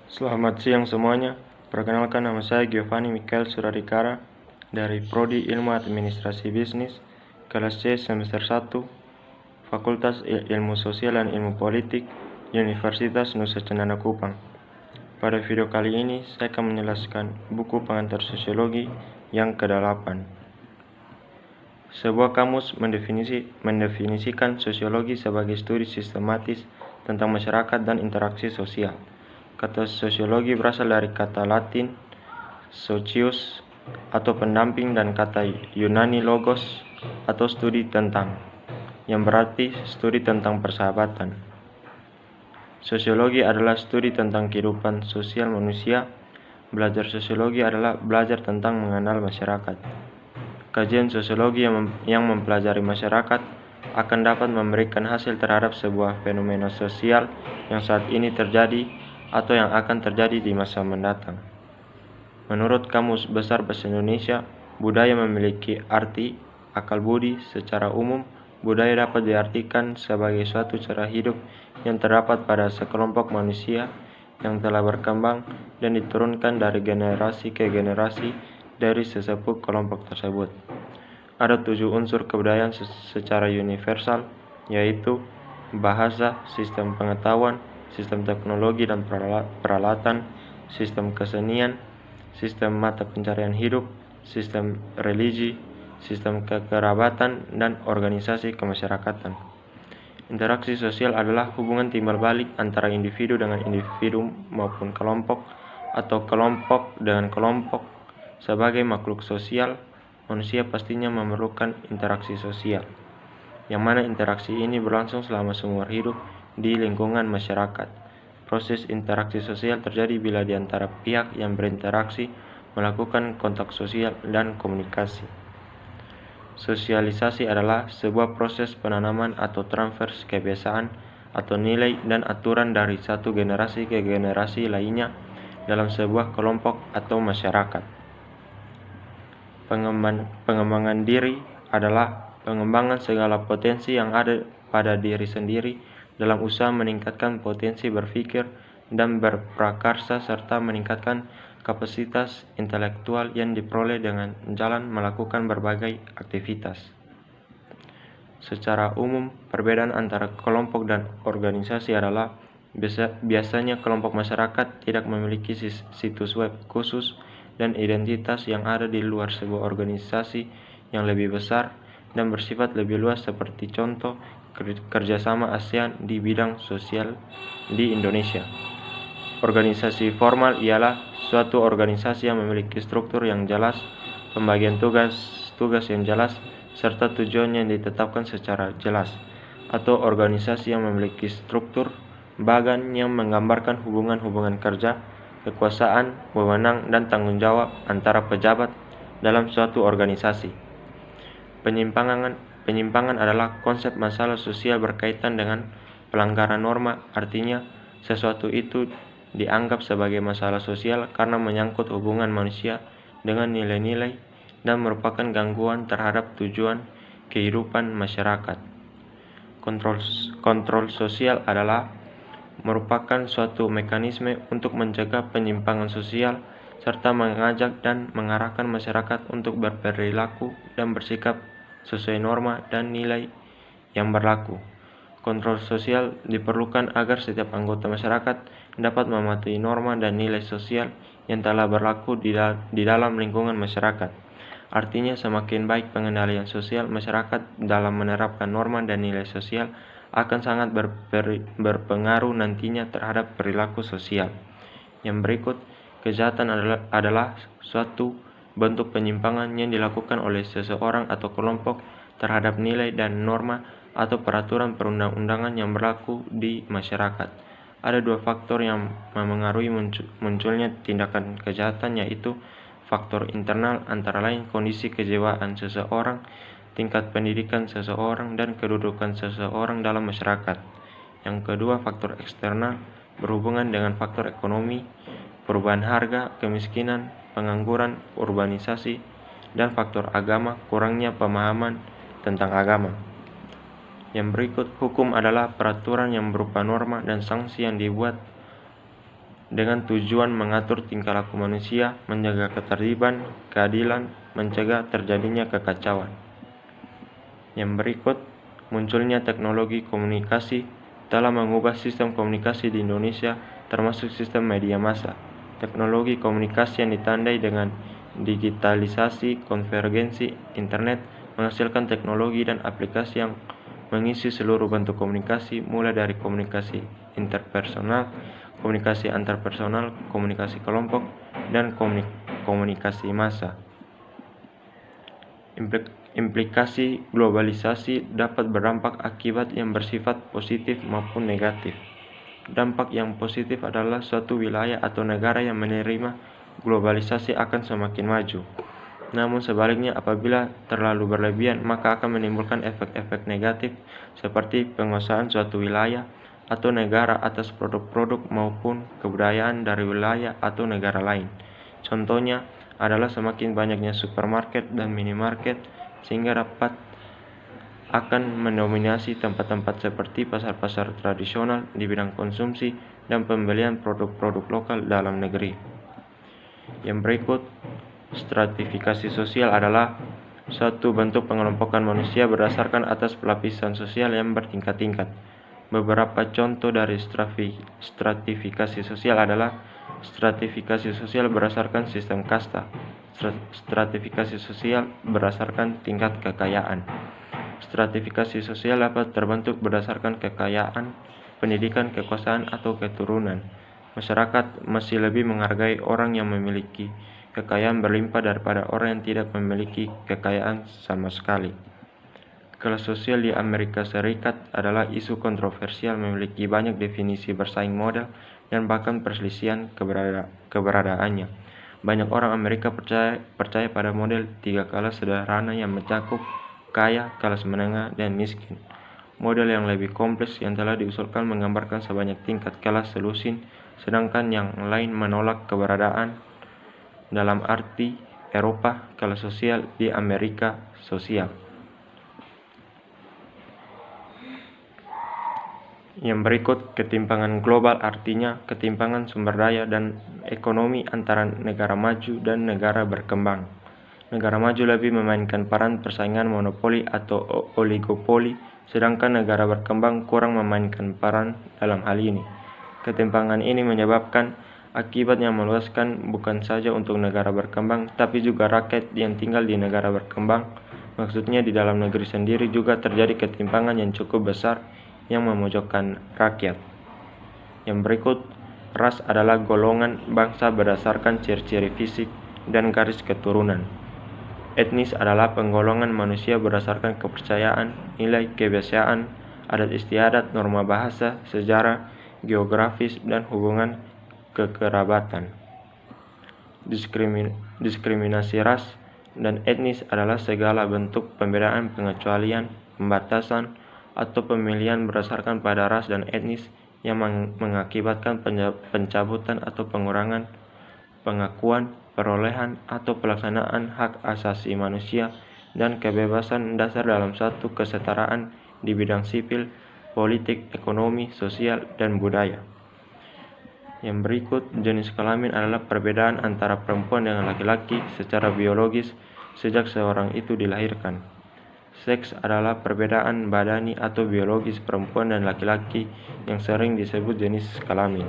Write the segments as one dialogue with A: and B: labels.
A: Selamat siang semuanya. Perkenalkan, nama saya Giovanni Mikael Suradikara dari Prodi Ilmu Administrasi Bisnis, kelas C semester 1, Fakultas Ilmu Sosial dan Ilmu Politik, Universitas Nusa Cendana Kupang. Pada video kali ini, saya akan menjelaskan buku pengantar sosiologi yang ke-8. Sebuah kamus mendefinisikan sosiologi sebagai studi sistematis tentang masyarakat dan interaksi sosial. Kata sosiologi berasal dari kata Latin socius atau pendamping dan kata Yunani logos atau studi tentang, yang berarti studi tentang persahabatan. Sosiologi adalah studi tentang kehidupan sosial manusia. Belajar sosiologi adalah belajar tentang mengenal masyarakat. Kajian sosiologi yang mempelajari masyarakat akan dapat memberikan hasil terhadap sebuah fenomena sosial yang saat ini terjadi atau yang akan terjadi di masa mendatang. Menurut Kamus Besar Bahasa Indonesia, budaya memiliki arti akal budi. Secara umum, budaya dapat diartikan sebagai suatu cara hidup yang terdapat pada sekelompok manusia yang telah berkembang dan diturunkan dari generasi ke generasi dari sesepuh kelompok tersebut. Ada 7 unsur kebudayaan secara universal, yaitu bahasa, sistem pengetahuan, sistem teknologi dan peralatan, sistem kesenian, sistem mata pencarian hidup, sistem religi, sistem kekerabatan, dan organisasi kemasyarakatan. Interaksi sosial adalah hubungan timbal balik antara individu dengan individu maupun kelompok atau kelompok dengan kelompok. Sebagai makhluk sosial, manusia pastinya memerlukan interaksi sosial, yang mana interaksi ini berlangsung selama seumur hidup di lingkungan masyarakat. Proses interaksi sosial terjadi bila di antara pihak yang berinteraksi melakukan kontak sosial dan komunikasi. Sosialisasi adalah sebuah proses penanaman atau transfer kebiasaan atau nilai dan aturan dari satu generasi ke generasi lainnya dalam sebuah kelompok atau masyarakat. Pengembangan diri adalah pengembangan segala potensi yang ada pada diri sendiri dalam usaha meningkatkan potensi berpikir dan berprakarsa serta meningkatkan kapasitas intelektual yang diperoleh dengan jalan melakukan berbagai aktivitas. Secara umum, perbedaan antara kelompok dan organisasi adalah biasanya kelompok masyarakat tidak memiliki situs web khusus dan identitas yang ada di luar sebuah organisasi yang lebih besar dan bersifat lebih luas, seperti contoh kerjasama ASEAN di bidang sosial di Indonesia. Organisasi formal ialah suatu organisasi yang memiliki struktur yang jelas, pembagian tugas yang jelas, serta tujuan yang ditetapkan secara jelas, atau organisasi yang memiliki struktur bagan yang menggambarkan hubungan-hubungan kerja, kekuasaan, wewenang, dan tanggung jawab antara pejabat dalam suatu organisasi. Penyimpangan adalah konsep masalah sosial berkaitan dengan pelanggaran norma, artinya sesuatu itu dianggap sebagai masalah sosial karena menyangkut hubungan manusia dengan nilai-nilai dan merupakan gangguan terhadap tujuan kehidupan masyarakat. Kontrol sosial adalah merupakan suatu mekanisme untuk mencegah penyimpangan sosial serta mengajak dan mengarahkan masyarakat untuk berperilaku dan bersikap sesuai norma dan nilai yang berlaku. Kontrol sosial diperlukan agar setiap anggota masyarakat dapat mematuhi norma dan nilai sosial yang telah berlaku di dalam lingkungan masyarakat. Artinya, semakin baik pengendalian sosial masyarakat dalam menerapkan norma dan nilai sosial akan sangat berpengaruh nantinya terhadap perilaku sosial. Yang berikut, kejahatan adalah suatu bentuk penyimpangan yang dilakukan oleh seseorang atau kelompok terhadap nilai dan norma atau peraturan perundang-undangan yang berlaku di masyarakat. Ada 2 faktor yang memengaruhi munculnya tindakan kejahatan, yaitu faktor internal, antara lain kondisi kejiwaan seseorang, tingkat pendidikan seseorang, dan kedudukan seseorang dalam masyarakat. Yang kedua, faktor eksternal, berhubungan dengan faktor ekonomi, perubahan harga, kemiskinan, pengangguran, urbanisasi, dan faktor agama, kurangnya pemahaman tentang agama. Yang berikut, hukum adalah peraturan yang berupa norma dan sanksi yang dibuat dengan tujuan mengatur tingkah laku manusia, menjaga ketertiban, keadilan, mencegah terjadinya kekacauan. Yang berikut, munculnya teknologi komunikasi telah mengubah sistem komunikasi di Indonesia, termasuk sistem media massa. Teknologi komunikasi yang ditandai dengan digitalisasi, konvergensi, internet, menghasilkan teknologi dan aplikasi yang mengisi seluruh bentuk komunikasi, mulai dari komunikasi interpersonal, komunikasi antarpersonal, komunikasi kelompok, dan komunikasi massa. Implikasi globalisasi dapat berdampak akibat yang bersifat positif maupun negatif. Dampak yang positif adalah suatu wilayah atau negara yang menerima globalisasi akan semakin maju. Namun sebaliknya, apabila terlalu berlebihan, maka akan menimbulkan efek-efek negatif seperti penguasaan suatu wilayah atau negara atas produk-produk maupun kebudayaan dari wilayah atau negara lain. Contohnya adalah semakin banyaknya supermarket dan minimarket sehingga dapat akan mendominasi tempat-tempat seperti pasar-pasar tradisional di bidang konsumsi dan pembelian produk-produk lokal dalam negeri. Yang berikut, stratifikasi sosial adalah suatu bentuk pengelompokan manusia berdasarkan atas pelapisan sosial yang bertingkat-tingkat. Beberapa contoh dari stratifikasi sosial adalah stratifikasi sosial berdasarkan sistem kasta, stratifikasi sosial berdasarkan tingkat kekayaan. Stratifikasi sosial dapat terbentuk berdasarkan kekayaan, pendidikan, kekuasaan, atau keturunan. Masyarakat masih lebih menghargai orang yang memiliki kekayaan berlimpah daripada orang yang tidak memiliki kekayaan sama sekali. Kelas sosial di Amerika Serikat adalah isu kontroversial, memiliki banyak definisi bersaing model dan bahkan perselisihan keberadaannya. Banyak orang Amerika percaya pada model 3 kelas sederhana yang mencakup kaya, kelas menengah, dan miskin. Model yang lebih kompleks yang telah diusulkan menggambarkan sebanyak tingkat kelas selusin, sedangkan yang lain menolak keberadaan dalam arti Eropa kelas sosial di Amerika sosial. Yang berikut, ketimpangan global artinya ketimpangan sumber daya dan ekonomi antara negara maju dan negara berkembang. Negara maju lebih memainkan peran persaingan monopoli atau oligopoli, sedangkan negara berkembang kurang memainkan peran dalam hal ini. Ketimpangan ini menyebabkan akibat yang meluaskan bukan saja untuk negara berkembang, tapi juga rakyat yang tinggal di negara berkembang. Maksudnya di dalam negeri sendiri juga terjadi ketimpangan yang cukup besar yang memojokkan rakyat. Yang berikut, ras adalah golongan bangsa berdasarkan ciri-ciri fisik dan garis keturunan. Etnis adalah penggolongan manusia berdasarkan kepercayaan, nilai kebiasaan, adat istiadat, norma bahasa, sejarah, geografis, dan hubungan kekerabatan. Diskriminasi ras dan etnis adalah segala bentuk pembedaan, pengecualian, pembatasan, atau pemilihan berdasarkan pada ras dan etnis yang mengakibatkan pencabutan atau pengurangan pengakuan, perolehan, atau pelaksanaan hak asasi manusia dan kebebasan dasar dalam satu kesetaraan di bidang sipil, politik, ekonomi, sosial, dan budaya. Yang berikut, jenis kelamin adalah perbedaan antara perempuan dengan laki-laki secara biologis sejak seorang itu dilahirkan. Seks adalah perbedaan badani atau biologis perempuan dan laki-laki yang sering disebut jenis kelamin.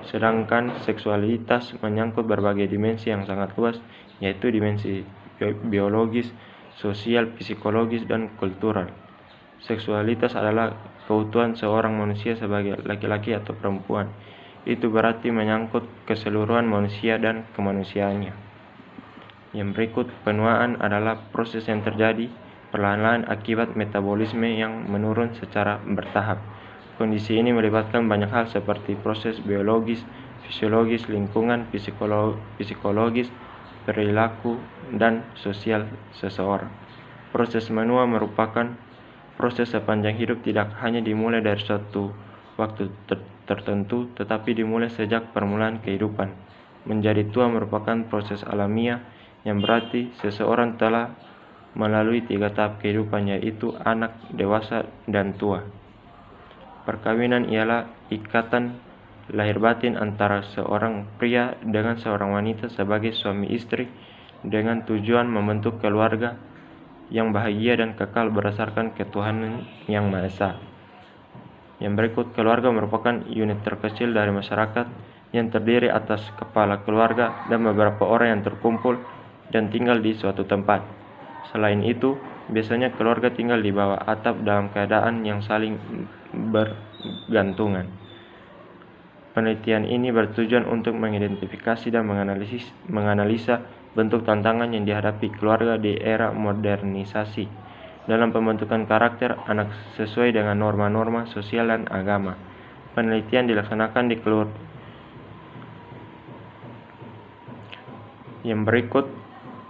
A: Sedangkan seksualitas menyangkut berbagai dimensi yang sangat luas, yaitu dimensi biologis, sosial, psikologis, dan kultural. Seksualitas adalah keutuhan seorang manusia sebagai laki-laki atau perempuan. Itu berarti menyangkut keseluruhan manusia dan kemanusiaannya. Yang berikut, penuaan adalah proses yang terjadi perlahan-lahan akibat metabolisme yang menurun secara bertahap. Kondisi ini melibatkan banyak hal seperti proses biologis, fisiologis, lingkungan, psikologis, perilaku, dan sosial seseorang. Proses menua merupakan proses sepanjang hidup, tidak hanya dimulai dari suatu waktu tertentu, tetapi dimulai sejak permulaan kehidupan. Menjadi tua merupakan proses alamiah yang berarti seseorang telah melalui 3 tahap kehidupan, yaitu anak, dewasa, dan tua. Perkawinan ialah ikatan lahir batin antara seorang pria dengan seorang wanita sebagai suami istri dengan tujuan membentuk keluarga yang bahagia dan kekal berdasarkan ketuhanan yang Maha Esa. Yang berikut, keluarga merupakan unit terkecil dari masyarakat yang terdiri atas kepala keluarga dan beberapa orang yang terkumpul dan tinggal di suatu tempat. Selain itu, biasanya keluarga tinggal di bawah atap dalam keadaan yang saling bergantungan. Penelitian ini bertujuan untuk mengidentifikasi dan menganalisa bentuk tantangan yang dihadapi keluarga di era modernisasi dalam pembentukan karakter anak sesuai dengan norma-norma sosial dan agama. Penelitian dilaksanakan di Yang berikut,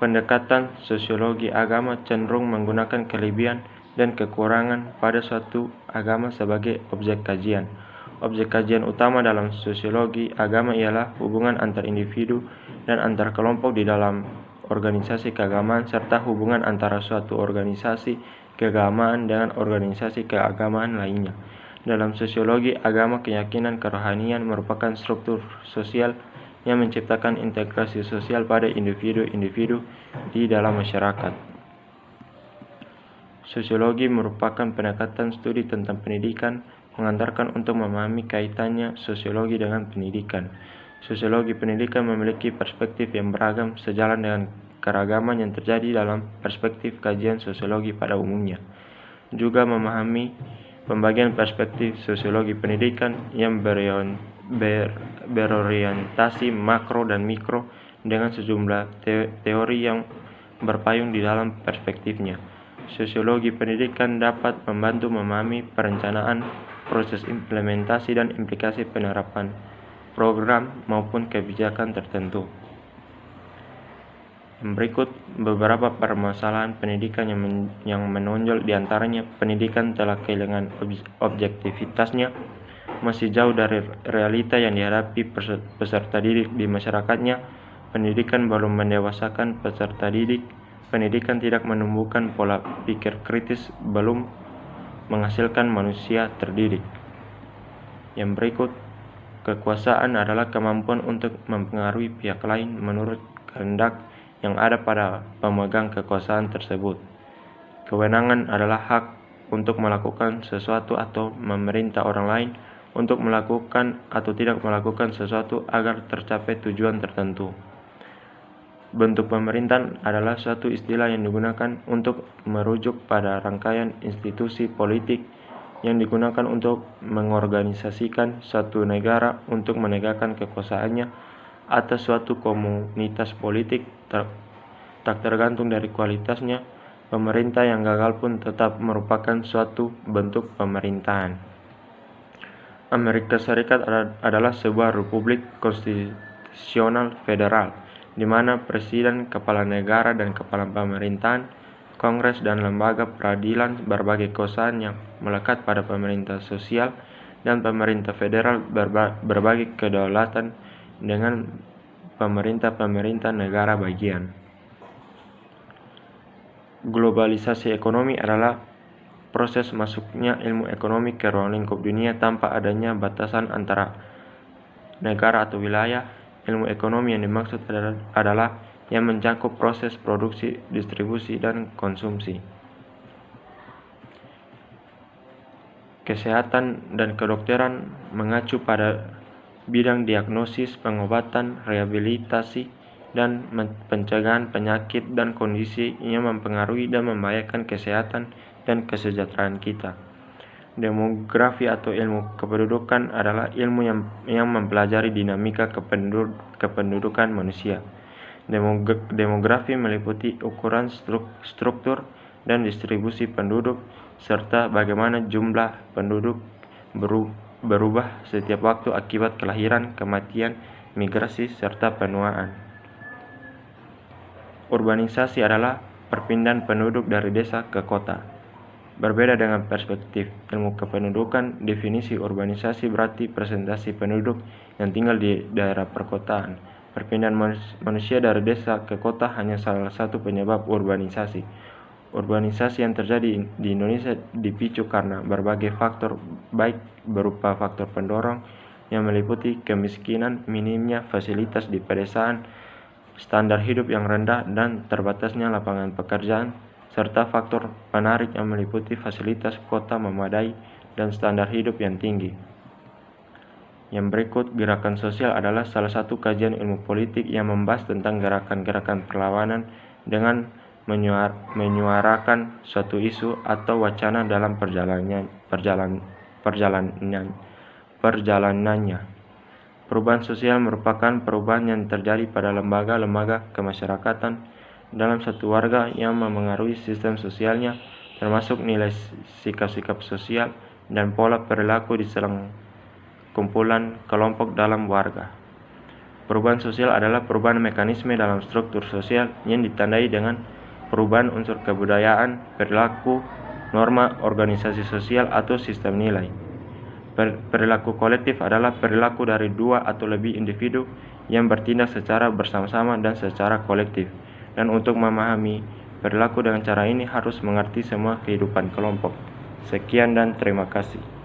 A: pendekatan sosiologi agama cenderung menggunakan kelebihan dan kekurangan pada suatu agama sebagai objek kajian. Objek kajian utama dalam sosiologi agama ialah hubungan antar individu dan antar kelompok di dalam organisasi keagamaan serta hubungan antara suatu organisasi keagamaan dengan organisasi keagamaan lainnya. Dalam sosiologi agama, keyakinan kerohanian merupakan struktur sosial yang menciptakan integrasi sosial pada individu-individu di dalam masyarakat. Sosiologi merupakan pendekatan studi tentang pendidikan, mengantarkan untuk memahami kaitannya sosiologi dengan pendidikan. Sosiologi pendidikan memiliki perspektif yang beragam sejalan dengan keragaman yang terjadi dalam perspektif kajian sosiologi pada umumnya. Juga memahami pembagian perspektif sosiologi pendidikan yang berorientasi makro dan mikro dengan sejumlah teori yang berpayung di dalam perspektifnya. Sosiologi pendidikan dapat membantu memahami perencanaan, proses implementasi dan implikasi penerapan program maupun kebijakan tertentu. Berikut beberapa permasalahan pendidikan yang menonjol, diantaranya pendidikan telah kehilangan objektivitasnya, masih jauh dari realita yang dihadapi peserta didik di masyarakatnya, pendidikan belum mendewasakan peserta didik, pendidikan tidak menumbuhkan pola pikir kritis, belum menghasilkan manusia terdidik. Yang berikut, kekuasaan adalah kemampuan untuk mempengaruhi pihak lain menurut kehendak yang ada pada pemegang kekuasaan tersebut. Kewenangan adalah hak untuk melakukan sesuatu atau memerintah orang lain untuk melakukan atau tidak melakukan sesuatu agar tercapai tujuan tertentu. Bentuk pemerintahan adalah suatu istilah yang digunakan untuk merujuk pada rangkaian institusi politik yang digunakan untuk mengorganisasikan suatu negara untuk menegakkan kekuasaannya atas suatu komunitas politik. Tak tergantung dari kualitasnya, pemerintah yang gagal pun tetap merupakan suatu bentuk pemerintahan. Amerika Serikat adalah sebuah republik konstitusional federal, di mana presiden, kepala negara, dan kepala pemerintahan, Kongres, dan lembaga peradilan berbagai kekuasaan yang melekat pada pemerintah sosial dan pemerintah federal berbagi kedaulatan dengan pemerintah negara bagian. Globalisasi ekonomi adalah proses masuknya ilmu ekonomi ke ruang lingkup dunia tanpa adanya batasan antara negara atau wilayah. Ilmu ekonomi yang dimaksud adalah yang mencakup proses produksi, distribusi, dan konsumsi. Kesehatan dan kedokteran mengacu pada bidang diagnosis, pengobatan, rehabilitasi, dan pencegahan penyakit dan kondisi yang mempengaruhi dan membahayakan kesehatan dan kesejahteraan kita. Demografi atau ilmu kependudukan adalah ilmu yang mempelajari dinamika kependudukan manusia. Demografi meliputi ukuran struktur dan distribusi penduduk serta bagaimana jumlah penduduk berubah setiap waktu akibat kelahiran, kematian, migrasi, serta penuaan. Urbanisasi adalah perpindahan penduduk dari desa ke kota. Berbeda dengan perspektif ilmu kependudukan, definisi urbanisasi berarti presentasi penduduk yang tinggal di daerah perkotaan. Perpindahan manusia dari desa ke kota hanya salah satu penyebab urbanisasi. Urbanisasi yang terjadi di Indonesia dipicu karena berbagai faktor, baik berupa faktor pendorong yang meliputi kemiskinan, minimnya fasilitas di pedesaan, standar hidup yang rendah, dan terbatasnya lapangan pekerjaan, serta faktor penarik yang meliputi fasilitas kota memadai dan standar hidup yang tinggi. Yang berikut, gerakan sosial adalah salah satu kajian ilmu politik yang membahas tentang gerakan-gerakan perlawanan dengan menyuarakan suatu isu atau wacana dalam perjalanannya. Perubahan sosial merupakan perubahan yang terjadi pada lembaga-lembaga kemasyarakatan dalam satu warga yang memengaruhi sistem sosialnya, termasuk nilai sikap-sikap sosial dan pola perilaku di kumpulan kelompok dalam warga. Perubahan sosial adalah perubahan mekanisme dalam struktur sosial yang ditandai dengan perubahan unsur kebudayaan, perilaku, norma, organisasi sosial, atau sistem nilai. Perilaku kolektif adalah perilaku dari dua atau lebih individu yang bertindak secara bersama-sama dan secara kolektif. Dan untuk memahami perilaku dengan cara ini harus mengerti semua kehidupan kelompok. Sekian dan terima kasih.